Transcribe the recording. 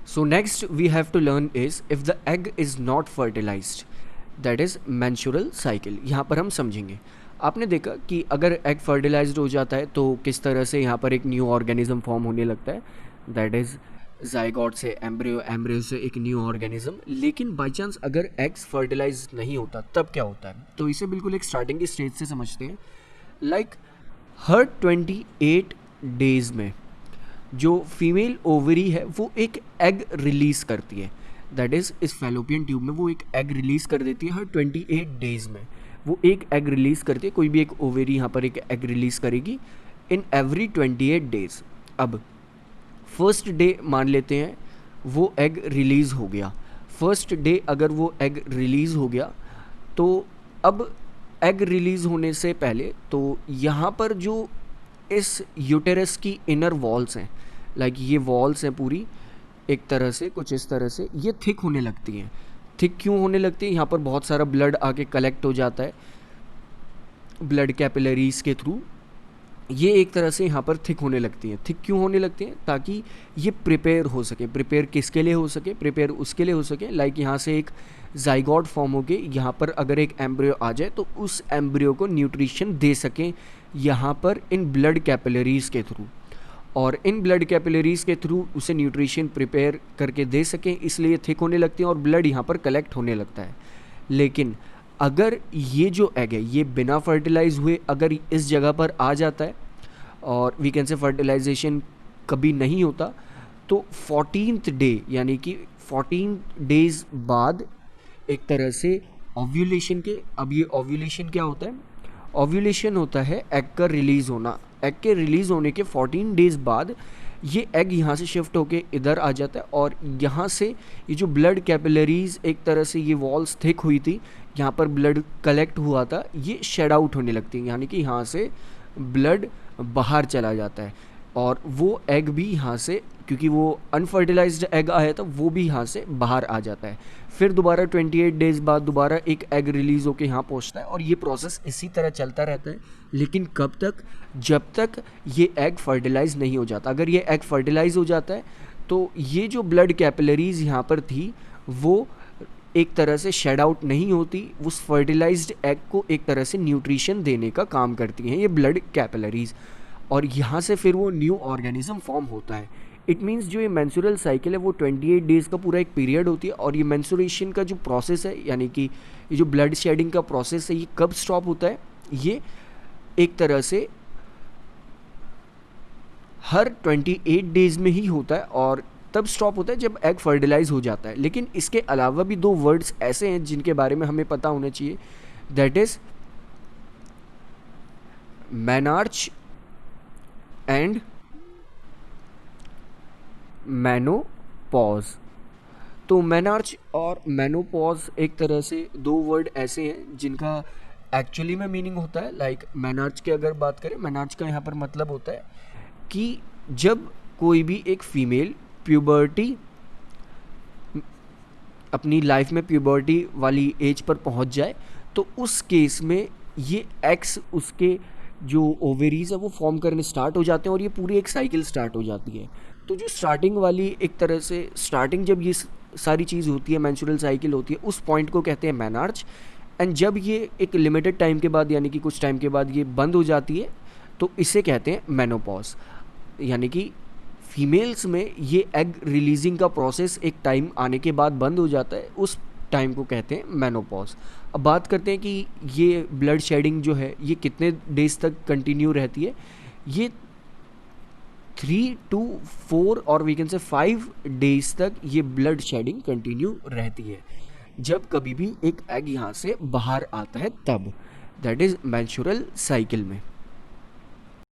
So next we have to learn is if the egg is not fertilized, that is menstrual cycle. यहाँ पर हम समझेंगे। आपने देखा कि अगर एग फर्टिलाइज्ड हो जाता है तो किस तरह से यहाँ पर एक न्यू ऑर्गेनिज्म फॉर्म होने लगता है, दैट इज़ जाइगोट से एम्ब्रियो, एम्ब्रियो से एक न्यू ऑर्गेनिज्म। लेकिन बाई चांस अगर एग्स फर्टिलाइज नहीं होता तब क्या होता है, तो इसे बिल्कुल एक स्टार्टिंग की स्टेज से समझते हैं। लाइक हर 28 डेज में जो फीमेल ओवरी है वो एक एग रिलीज़ करती है, दैट इज़ इस फैलोपियन ट्यूब में वो एक एग रिलीज़ कर देती है। हर 28 डेज़ में वो एक एग रिलीज़ करती है, कोई भी एक ओवेरी यहाँ पर एक एग रिलीज़ करेगी इन एवरी 28 डेज़। अब फर्स्ट डे मान लेते हैं वो एग रिलीज़ हो गया। फर्स्ट डे अगर वो एग रिलीज़ हो गया तो अब एग रिलीज़ होने से पहले तो यहाँ पर जो इस यूटेरस की इनर वॉल्स हैं, लाइक ये वॉल्स हैं पूरी एक तरह से कुछ इस तरह से, ये थिक होने लगती हैं। थिक क्यों होने लगती है, यहाँ पर बहुत सारा ब्लड आके कलेक्ट हो जाता है ब्लड कैपिलरीज के थ्रू, ये एक तरह से यहाँ पर थिक होने लगती हैं। थिक क्यों होने लगती हैं, ताकि ये प्रिपेयर हो सके। प्रिपेयर किसके लिए हो सके, प्रिपेयर उसके लिए हो सके लाइक यहाँ से एक जाइगोट फॉर्म हो के यहाँ पर अगर एक एम्ब्रियो आ जाए तो उस एम्ब्रियो को न्यूट्रिशन दे सकें यहाँ पर इन ब्लड कैपिलरीज के थ्रू, और इन ब्लड कैपिलरीज के थ्रू उसे न्यूट्रिशन प्रिपेयर करके दे सकें, इसलिए थिक होने लगती हैं और ब्लड यहाँ पर कलेक्ट होने लगता है। लेकिन अगर ये जो एग है ये बिना फर्टिलाइज हुए अगर इस जगह पर आ जाता है और वी कैन से फर्टिलाइजेशन कभी नहीं होता, तो 14th डे यानी कि 14 डेज बाद एक तरह से ओव्यूलेशन के, अब ये ओव्यूलेशन क्या होता है, ओव्यूलेशन होता है एग का रिलीज़ होना। एग के रिलीज़ होने के 14 डेज़ बाद ये एग यहाँ से शिफ्ट होके इधर आ जाता है और यहाँ से ये जो ब्लड कैपिलरीज एक तरह से ये वॉल्स थिक हुई थी, यहाँ पर ब्लड कलेक्ट हुआ था, ये शेड आउट होने लगती है, यानी कि यहाँ से ब्लड बाहर चला जाता है और वो एग भी यहाँ से, क्योंकि वो अनफर्टिलाइज्ड एग आया था, वो भी यहाँ से बाहर आ जाता है। फिर दोबारा 28 डेज़ बाद दोबारा एक एग रिलीज़ होकर यहाँ पहुँचता है और ये प्रोसेस इसी तरह चलता रहता है। लेकिन कब तक, जब तक ये एग फर्टिलाइज नहीं हो जाता। अगर ये एग फर्टिलाइज हो जाता है तो ये जो ब्लड कैपिलरीज यहाँ पर थी वो एक तरह से शेड आउट नहीं होती, उस फर्टिलाइज्ड एग को एक तरह से न्यूट्रिशन देने का काम करती हैं ये ब्लड कैपिलरीज, और यहाँ से फिर वो न्यू ऑर्गेनिज्म फॉर्म होता है। इट मीन्स जो ये मेंस्ट्रुअल साइकिल है वो 28 डेज़ का पूरा एक पीरियड होती है, और ये मेंस्ट्रुएशन का जो प्रोसेस है यानी कि ये जो ब्लड शेडिंग का प्रोसेस है ये कब स्टॉप होता है, ये एक तरह से हर 28 डेज़ में ही होता है और तब स्टॉप होता है जब एग फर्टिलाइज हो जाता है। लेकिन इसके अलावा भी दो वर्ड्स ऐसे हैं जिनके बारे में हमें पता होना चाहिए, that is menarche and menopause. तो मेनार्च और मेनोपॉज एक तरह से दो वर्ड ऐसे हैं जिनका एक्चुअली में मीनिंग होता है, लाइक मेनार्च की अगर बात करें, मेनार्च का यहाँ पर मतलब होता है कि जब कोई भी एक फीमेल प्यूबर्टी, अपनी लाइफ में प्यूबर्टी वाली एज पर पहुँच जाए तो उस केस में ये एक्स उसके जो ओवेरीज है वो फॉर्म करने स्टार्ट हो जाते हैं और ये पूरी एक साइकिल स्टार्ट हो जाती है। तो जो स्टार्टिंग वाली एक तरह से स्टार्टिंग जब ये सारी चीज़ होती है, मेंस्ट्रुअल साइकिल होती है, उस पॉइंट को कहते हैं मेनार्च। एंड जब ये एक लिमिटेड टाइम के बाद यानी कि कुछ टाइम के बाद ये बंद हो जाती है तो इसे कहते हैं मेनोपॉज, यानी कि फीमेल्स में ये एग रिलीजिंग का प्रोसेस एक टाइम आने के बाद बंद हो जाता है, उस टाइम को कहते हैं मेनोपॉज। अब बात करते हैं कि ये ब्लड शेडिंग जो है ये कितने डेज तक कंटिन्यू रहती है। ये 3 to 4 और वी कैन से 5 डेज तक ये ब्लड शेडिंग कंटिन्यू रहती है, जब कभी भी एक एग यहाँ से बाहर आता है तब, दैट इज़ मेंस्ट्रुअल साइकिल में।